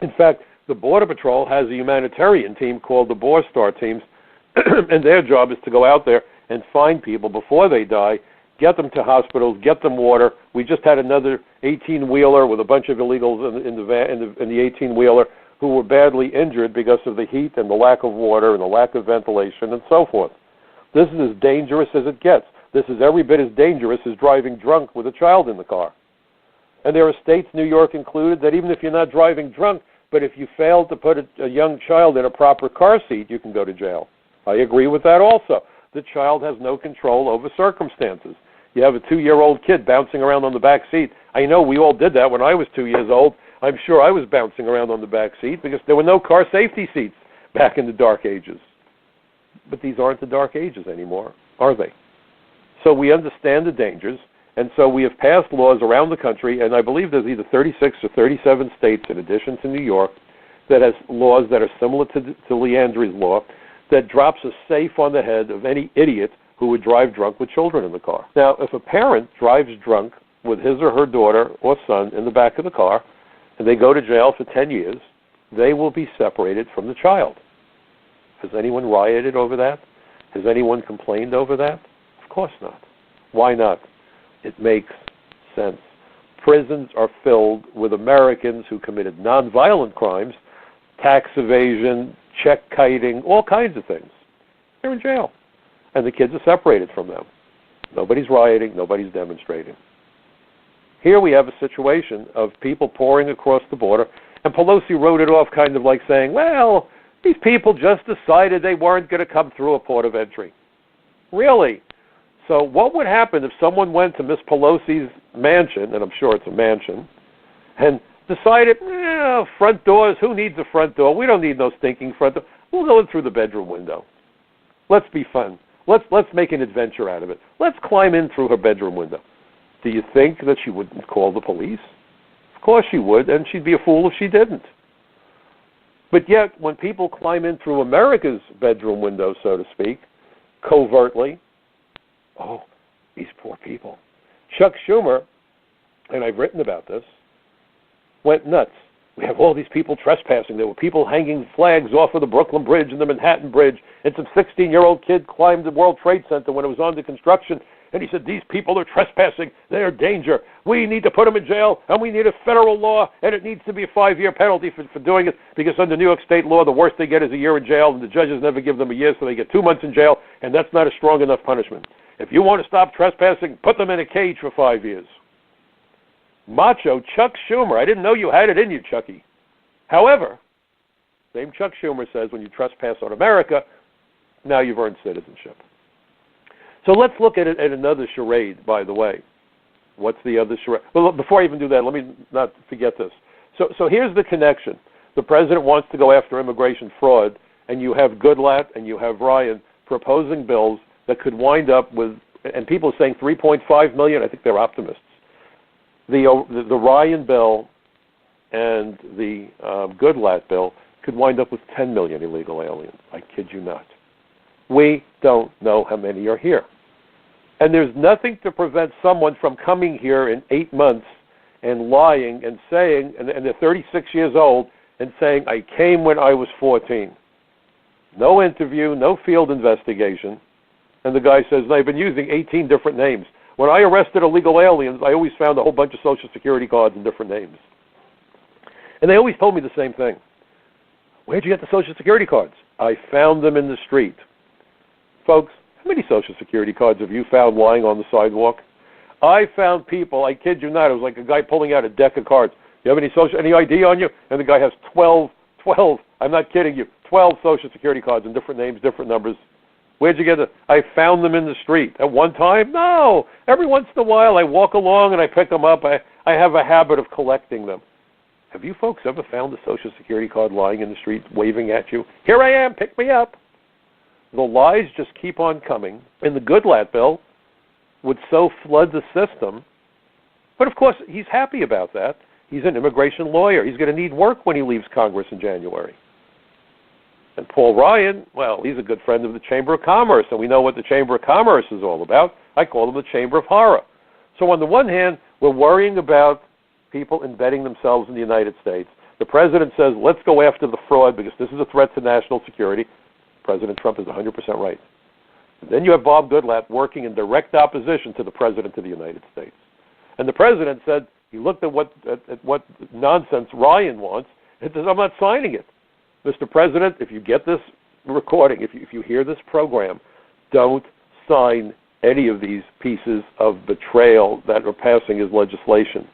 In fact, the Border Patrol has a humanitarian team called the Boar Star teams, and their job is to go out there and find people before they die, get them to hospitals, get them water. We just had another 18-wheeler with a bunch of illegals in the 18-wheeler who were badly injured because of the heat and the lack of water and the lack of ventilation and so forth. This is as dangerous as it gets. This is every bit as dangerous as driving drunk with a child in the car. And there are states, New York included, that even if you're not driving drunk, but if you fail to put a young child in a proper car seat, you can go to jail. I agree with that also. The child has no control over circumstances. You have a 2-year-old kid bouncing around on the back seat. I know we all did that when I was 2 years old. I'm sure I was bouncing around on the back seat because there were no car safety seats back in the dark ages. But these aren't the dark ages anymore, are they? So we understand the dangers, and so we have passed laws around the country, and I believe there's either 36 or 37 states in addition to New York that has laws that are similar to Leandra's law that drops a safe on the head of any idiot who would drive drunk with children in the car. Now, if a parent drives drunk with his or her daughter or son in the back of the car and they go to jail for 10 years, they will be separated from the child. Has anyone rioted over that? Has anyone complained over that? Of course not. Why not? It makes sense. Prisons are filled with Americans who committed nonviolent crimes, tax evasion, check kiting, all kinds of things. They're in jail. And the kids are separated from them. Nobody's rioting, nobody's demonstrating. Here we have a situation of people pouring across the border, and Pelosi wrote it off kind of like saying, well, these people just decided they weren't going to come through a port of entry. Really? So what would happen if someone went to Miss Pelosi's mansion, and I'm sure it's a mansion, and decided, front doors, who needs a front door? We don't need no stinking front door. We'll go in through the bedroom window. Let's be fun. Let's make an adventure out of it. Let's climb in through her bedroom window. Do you think that she wouldn't call the police? Of course she would, and she'd be a fool if she didn't. But yet, when people climb in through America's bedroom window, so to speak, covertly, oh, these poor people. Chuck Schumer, and I've written about this, went nuts. We have all these people trespassing. There were people hanging flags off of the Brooklyn Bridge and the Manhattan Bridge, and some 16-year-old kid climbed the World Trade Center when it was under construction, and he said, these people are trespassing. They're a danger. We need to put them in jail, and we need a federal law, and it needs to be a 5-year penalty for doing it, because under New York State law, the worst they get is a year in jail, and the judges never give them a year, so they get 2 months in jail, and that's not a strong enough punishment. If you want to stop trespassing, put them in a cage for 5 years. Macho Chuck Schumer. I didn't know you had it in you, Chucky. However, same Chuck Schumer says when you trespass on America, now you've earned citizenship. So let's look at it at another charade, by the way. What's the other charade? Well, before I even do that, let me not forget this. So here's the connection. The president wants to go after immigration fraud, and you have Goodlatte and you have Ryan proposing bills that could wind up with, and people are saying 3.5 million. I think they're optimists. The Ryan bill and the Goodlatte bill could wind up with 10 million illegal aliens. I kid you not. We don't know how many are here. And there's nothing to prevent someone from coming here in 8 months and lying and saying, and they're 36 years old, and saying, I came when I was 14. No interview, no field investigation. And the guy says, they've been using 18 different names. When I arrested illegal aliens, I always found a whole bunch of Social Security cards and different names. And they always told me the same thing. Where'd you get the Social Security cards? I found them in the street. Folks, how many Social Security cards have you found lying on the sidewalk? I found people, I kid you not, it was like a guy pulling out a deck of cards. You have any ID on you? And the guy has 12, I'm not kidding you, 12 Social Security cards in different names, different numbers. Where'd you get it? I found them in the street. At one time? No. Every once in a while I walk along and I pick them up. I have a habit of collecting them. Have you folks ever found a Social Security card lying in the street waving at you? Here I am, pick me up. The lies just keep on coming, and the Goodlatte bill would so flood the system. But of course, he's happy about that. He's an immigration lawyer. He's going to need work when he leaves Congress in January. And Paul Ryan, well, he's a good friend of the Chamber of Commerce, and we know what the Chamber of Commerce is all about. I call them the Chamber of Horror. So on the one hand, we're worrying about people embedding themselves in the United States. The president says, let's go after the fraud because this is a threat to national security. President Trump is 100% right. And then you have Bob Goodlatte working in direct opposition to the President of the United States. And the President said, he looked at what nonsense Ryan wants, and says, I'm not signing it. Mr. President, if you get this recording, if you hear this program, don't sign any of these pieces of betrayal that are passing as legislation.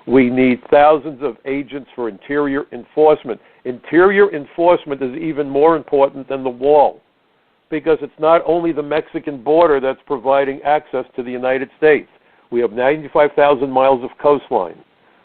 We need thousands of agents for interior enforcement. Interior enforcement is even more important than the wall because it's not only the Mexican border that's providing access to the United States. We have 95,000 miles of coastline.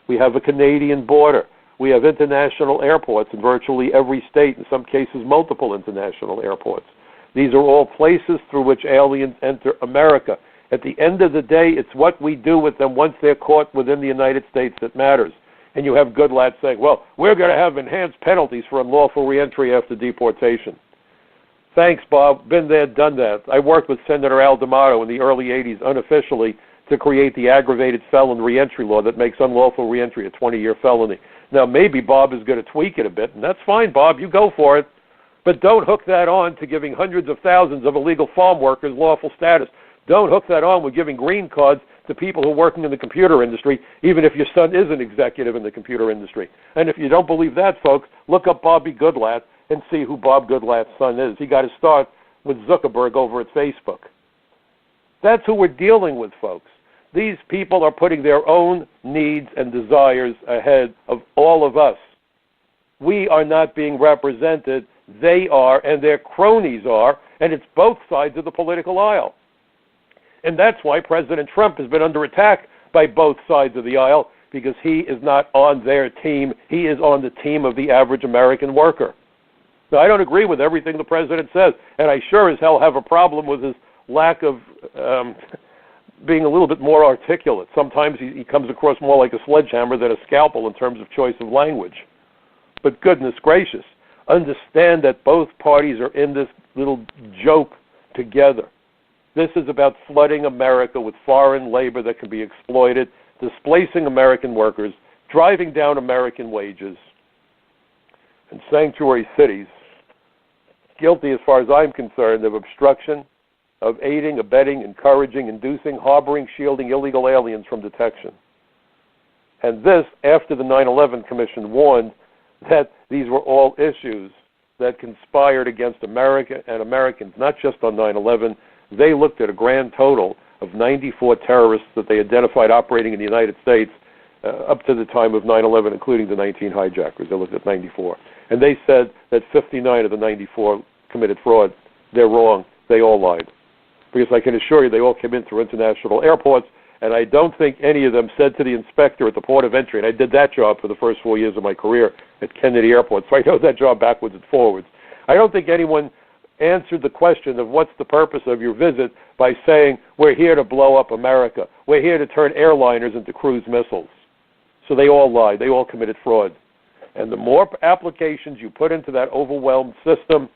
We have a Canadian border. We have international airports in virtually every state, in some cases multiple international airports. These are all places through which aliens enter America. At the end of the day, it's what we do with them once they're caught within the United States that matters. And you have Goodlatte saying, well, we're going to have enhanced penalties for unlawful reentry after deportation. Thanks, Bob. Been there, done that. I worked with Senator Al D'Amato in the early 80s unofficially to create the aggravated felon reentry law that makes unlawful reentry a 20-year felony. Now, maybe Bob is going to tweak it a bit, and that's fine, Bob. You go for it. But don't hook that on to giving hundreds of thousands of illegal farm workers lawful status. Don't hook that on with giving green cards to people who are working in the computer industry, even if your son is an executive in the computer industry. And if you don't believe that, folks, look up Bobby Goodlatte and see who Bob Goodlatte's son is. He got his start with Zuckerberg over at Facebook. That's who we're dealing with, folks. These people are putting their own needs and desires ahead of all of us. We are not being represented. They are, and their cronies are, and it's both sides of the political aisle. And that's why President Trump has been under attack by both sides of the aisle, because he is not on their team. He is on the team of the average American worker. Now, I don't agree with everything the president says, and I sure as hell have a problem with his lack of being a little bit more articulate. Sometimes he comes across more like a sledgehammer than a scalpel in terms of choice of language. But goodness gracious, understand that both parties are in this little joke together. This is about flooding America with foreign labor that can be exploited, displacing American workers, driving down American wages, and sanctuary cities, guilty as far as I'm concerned of obstruction, of aiding, abetting, encouraging, inducing, harboring, shielding illegal aliens from detection. And this, after the 9/11 Commission warned that these were all issues that conspired against America and Americans, not just on 9/11. They looked at a grand total of 94 terrorists that they identified operating in the United States up to the time of 9/11, including the 19 hijackers. They looked at 94. And they said that 59 of the 94 committed fraud. They're wrong. They all lied. Because I can assure you they all came in through international airports, and I don't think any of them said to the inspector at the port of entry, and I did that job for the first 4 years of my career at Kennedy Airport, so I know that job backwards and forwards. I don't think anyone answered the question of what's the purpose of your visit by saying, we're here to blow up America. We're here to turn airliners into cruise missiles. So they all lied. They all committed fraud. And the more applications you put into that overwhelmed system,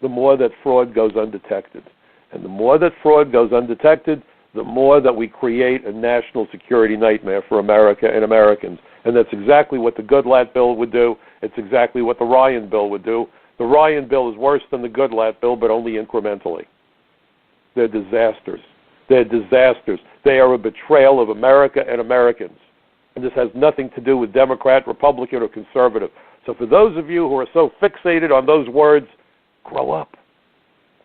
the more that fraud goes undetected. And the more that fraud goes undetected, the more that we create a national security nightmare for America and Americans. And that's exactly what the Goodlatte bill would do. It's exactly what the Ryan bill would do. The Ryan bill is worse than the Goodlatte bill, but only incrementally. They're disasters. They're disasters. They are a betrayal of America and Americans. And this has nothing to do with Democrat, Republican, or conservative. So for those of you who are so fixated on those words, grow up.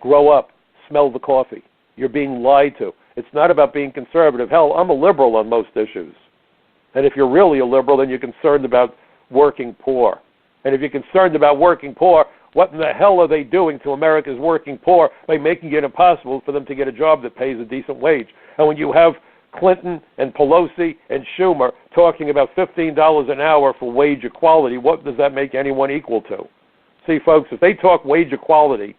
Grow up. Smell the coffee. You're being lied to. It's not about being conservative. Hell, I'm a liberal on most issues. And if you're really a liberal, then you're concerned about working poor. And if you're concerned about working poor, what in the hell are they doing to America's working poor by making it impossible for them to get a job that pays a decent wage? And when you have Clinton and Pelosi and Schumer talking about $15 an hour for wage equality, what does that make anyone equal to? See, folks, if they talk wage equality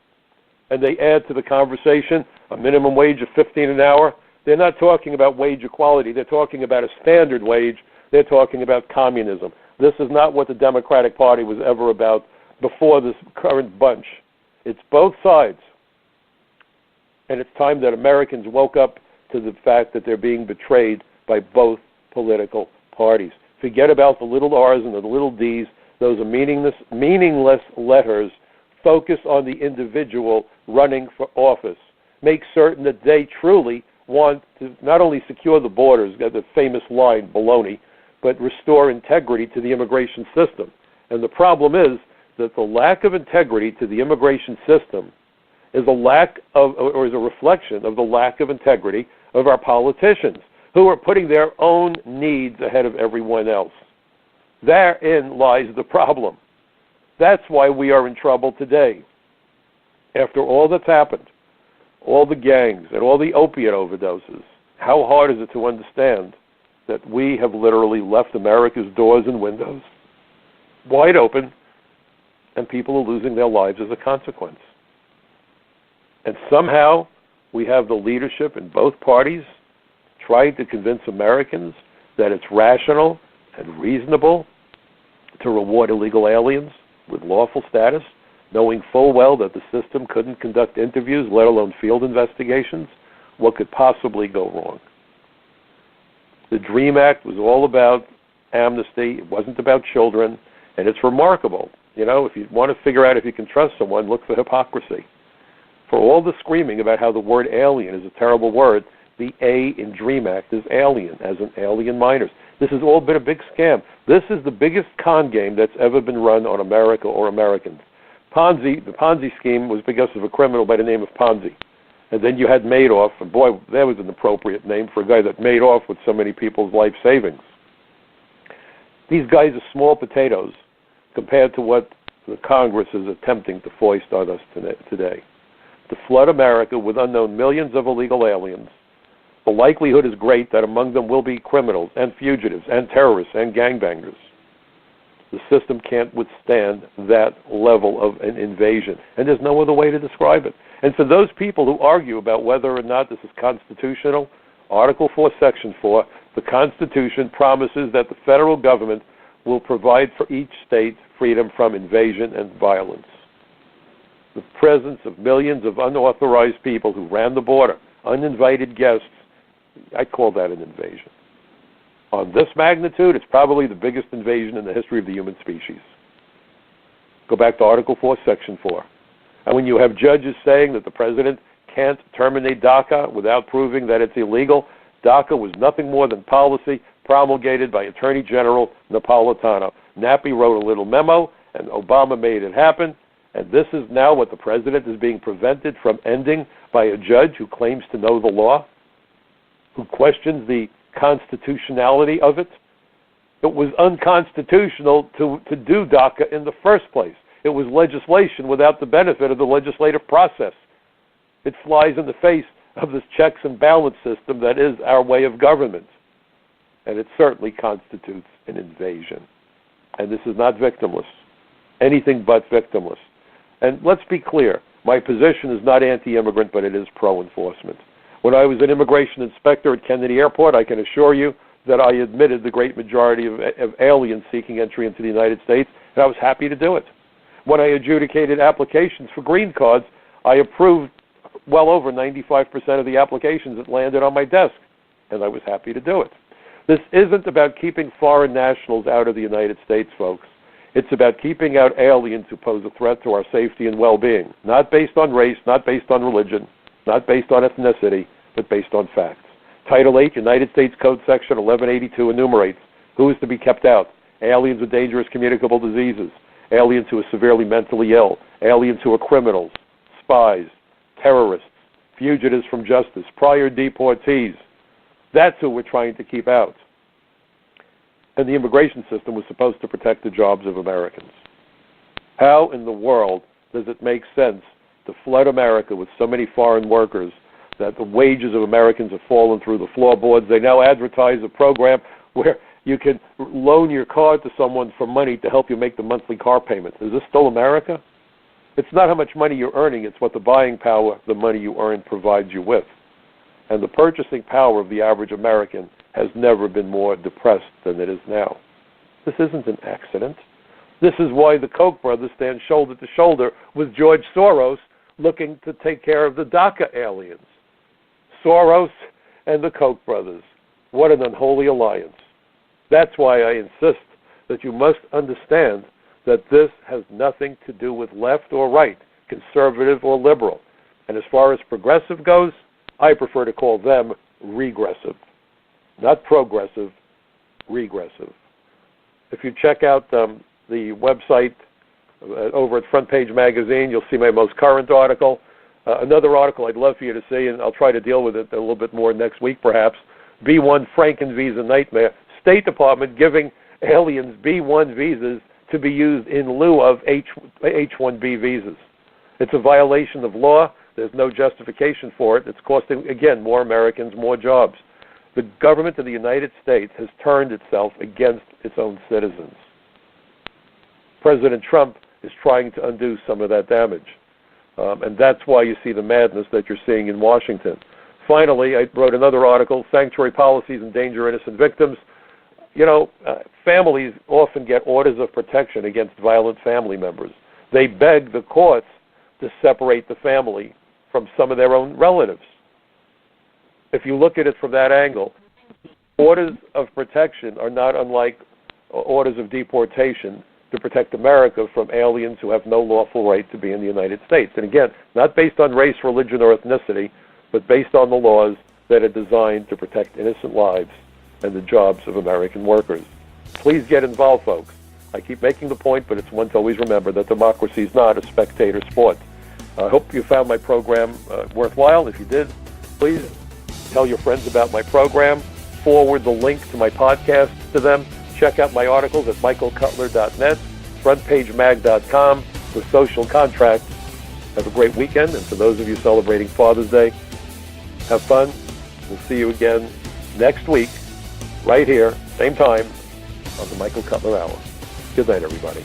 and they add to the conversation a minimum wage of $15 an hour, they're not talking about wage equality. They're talking about a standard wage. They're talking about communism. This is not what the Democratic Party was ever about before this current bunch. It's both sides. And it's time that Americans woke up to the fact that they're being betrayed by both political parties. Forget about the little R's and the little D's. Those are meaningless letters. Focus on the individual running for office. Make certain that they truly want to not only secure the borders, the famous line, baloney, but restore integrity to the immigration system. And the problem is that the lack of integrity to the immigration system is a lack of, or is a reflection of the lack of integrity of our politicians, who are putting their own needs ahead of everyone else. Therein lies the problem. That's why we are in trouble today. After all that's happened, all the gangs and all the opiate overdoses, how hard is it to understand that we have literally left America's doors and windows wide open, and people are losing their lives as a consequence? And somehow we have the leadership in both parties trying to convince Americans that it's rational and reasonable to reward illegal aliens with lawful status, knowing full well that the system couldn't conduct interviews, let alone field investigations. What could possibly go wrong? The DREAM Act was all about amnesty. It wasn't about children. And it's remarkable. You know, if you want to figure out if you can trust someone, look for hypocrisy. For all the screaming about how the word alien is a terrible word, the A in DREAM Act is alien, as in alien minors. This has all been a big scam. This is the biggest con game that's ever been run on America or Americans. The Ponzi scheme was because of a criminal by the name of Ponzi. And then you had Madoff, and boy, that was an appropriate name for a guy that made off with so many people's life savings. These guys are small potatoes compared to what the Congress is attempting to foist on us today. To flood America with unknown millions of illegal aliens, the likelihood is great that among them will be criminals and fugitives and terrorists and gangbangers. The system can't withstand that level of an invasion, and there's no other way to describe it. And for those people who argue about whether or not this is constitutional, Article 4, Section 4, the Constitution promises that the federal government will provide for each state freedom from invasion and violence. The presence of millions of unauthorized people who ran the border, uninvited guests, I call that an invasion. On this magnitude, it's probably the biggest invasion in the history of the human species. Go back to Article 4, Section 4. And when you have judges saying that the president can't terminate DACA without proving that it's illegal, DACA was nothing more than policy promulgated by Attorney General Napolitano. Nappy wrote a little memo, and Obama made it happen. And this is now what the president is being prevented from ending by a judge who claims to know the law, who questions the constitutionality of it. It was unconstitutional to do DACA in the first place. It was legislation without the benefit of the legislative process. It flies in the face of this checks and balance system that is our way of government. And it certainly constitutes an invasion. And this is not victimless. Anything but victimless. And let's be clear, my position is not anti-immigrant, but it is pro-enforcement. When I was an immigration inspector at Kennedy Airport, I can assure you that I admitted the great majority of aliens seeking entry into the United States, and I was happy to do it. when I adjudicated applications for green cards, I approved well over 95% of the applications that landed on my desk, and I was happy to do it. This isn't about keeping foreign nationals out of the United States, folks. It's about keeping out aliens who pose a threat to our safety and well-being, not based on race, not based on religion, not based on ethnicity, but based on facts. Title 8, United States Code Section 1182 enumerates who is to be kept out: aliens with dangerous communicable diseases, aliens who are severely mentally ill, aliens who are criminals, spies, terrorists, fugitives from justice, prior deportees. That's who we're trying to keep out. And the immigration system was supposed to protect the jobs of Americans. How in the world does it make sense to flood America with so many foreign workers that the wages of Americans have fallen through the floorboards? They now advertise a program where you can loan your car to someone for money to help you make the monthly car payments. Is this still America? It's not how much money you're earning, it's what the buying power the money you earn provides you with. And the purchasing power of the average American has never been more depressed than it is now. This isn't an accident. This is why the Koch brothers stand shoulder to shoulder with George Soros looking to take care of the DACA aliens. Soros and the Koch brothers. What an unholy alliance. That's why I insist that you must understand that this has nothing to do with left or right, conservative or liberal. And as far as progressive goes, I prefer to call them regressive. Not progressive, regressive. If you check out the website over at Front Page Magazine, you'll see my most current article. Another article I'd love for you to see, and I'll try to deal with it a little bit more next week perhaps, B-1 Franken visa nightmare. State Department giving aliens B-1 visas to be used in lieu of H-1B visas. It's a violation of law. There's no justification for it. It's costing, again, more Americans more jobs. The government of the United States has turned itself against its own citizens. President Trump is trying to undo some of that damage. And that's why you see the madness that you're seeing in Washington. Finally, I wrote another article, Sanctuary Policies Endanger Innocent Victims. You know, families often get orders of protection against violent family members. They beg the courts to separate the family from some of their own relatives. If you look at it from that angle, orders of protection are not unlike orders of deportation to protect America from aliens who have no lawful right to be in the United States. And again, not based on race, religion, or ethnicity, but based on the laws that are designed to protect innocent lives and the jobs of American workers. Please get involved, folks. I keep making the point, but it's one to always remember that democracy is not a spectator sport. I hope you found my program worthwhile. If you did, please tell your friends about my program. Forward the link to my podcast to them. Check out my articles at michaelcutler.net, frontpagemag.com, The Social Contract. Have a great weekend, and for those of you celebrating Father's Day, have fun. We'll see you again next week, right here, same time, on the Michael Cutler Hour. Good night, everybody.